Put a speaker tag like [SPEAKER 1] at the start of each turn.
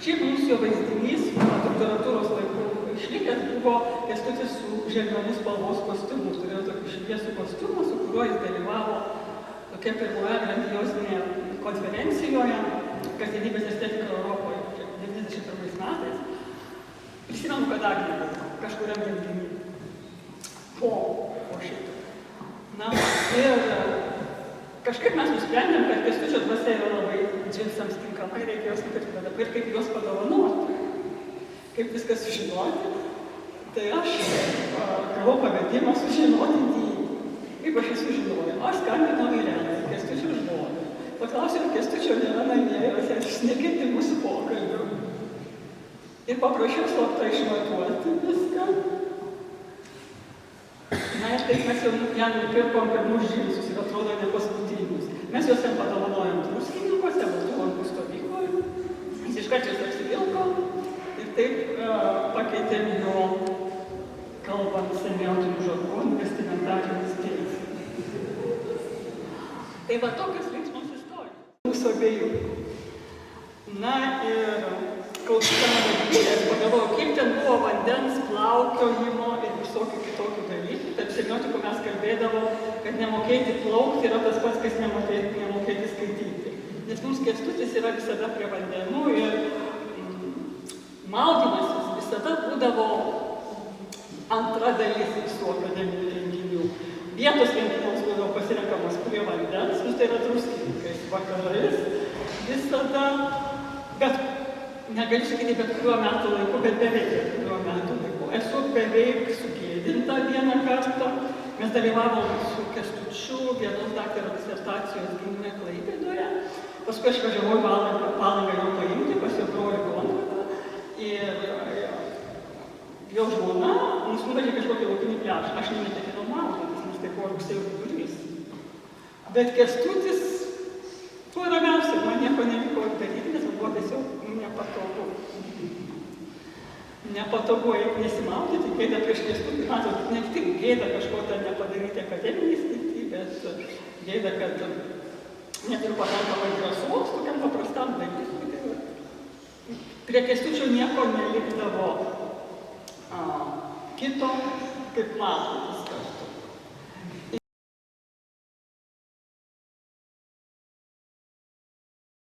[SPEAKER 1] Šiaip mūsų vaizdinys nuo doktoratūros laikų išlikęs buvo Kęstutis su želmenos spalvos kostiumu. Turėjo tokį šviesų kostiumą, su kuriuo jis dalyvavo tokia pirmoje grandiozinėje konferencijoje Kasdienybės estetika Europoje 1991 metais. Prisimenu, kad Agnė buvo kažkuriam renginy po šito. Na, ir kažkaip mes nusprendėm, kad Kęstučio dvasia yra labai džinsams tinkama ir reikėjo skaityti, bet dabar kaip juos padovanoti, kaip viską sužinoti. Tai aš gavau pavedimą sužinoti jį. Kaip aš jį sužinojau? Aš skambinau Irenai, Kęstučio žmonai. Paklausiau, Kęstučio nėra namie, jis nekirti mūsų pokalbių. Ir paprašiau slapta išmatuoti viską. Na ir taip mes jau ją nupirkom pirmus džinsus ir atrodo ne paskutinius. Mes juos jam padovanojom Druskininkuose, Valdovų stovykloje. Jis iškart juos apsivilko ir taip pakeitėm jo, kalbant semiotinių žargonų, vestimentarinis stilius. Tai va tokios linksmos istorijos. Mūsų abiejų. Na ir klausydama vadybės, pagalvojau, kaip ten buvo vandens, plaukiojimo ir visokių kitokių dalykų. Tarp semiotikų mes kalbėdavom, kad nemokėti plaukti yra tas pats, kas nemokėti skaityti. Nes mums Kęstutis yra visada prie vandenų ir maudymasis visada būdavo antra dalis visų akademinių renginių. Vietos renginiams būdavo pasirenkamos prie vandens, tai yra Druskininkais vakarais visada, bet negaliu sakyti bet kuriuo metų laiku, bet beveik bet kuriuo metų laiku. Esu beveik sugėdinta vieną kartą. Mes dalyvavom su Kęstučiu vienos daktaro disertacijos gynime Klaipėdoje. Paskui aš važiavau į Palangą jo paimti pas jo brolį Konradą. Ir jo žmona mus nuvežė kažkokį laukinį pliažą. Aš neketinau maudytis, nes tai buvo rugsėjo vidurys. Bet Kęstutis tuo ramiausiai, man nieko nevyko daryti, nes man buvo tiesiog nepatogu. Nepatogu nesimaudyti, gėda prieš Kęstutį. Matot, ne tik gėda kažko ten nepadaryti akademinį sritį, bet gėda, kad neturiu pakankamai drąsos tokiam paprastam dalykui. Prie Kęstučio nieko nelikdavo kito, kaip matot.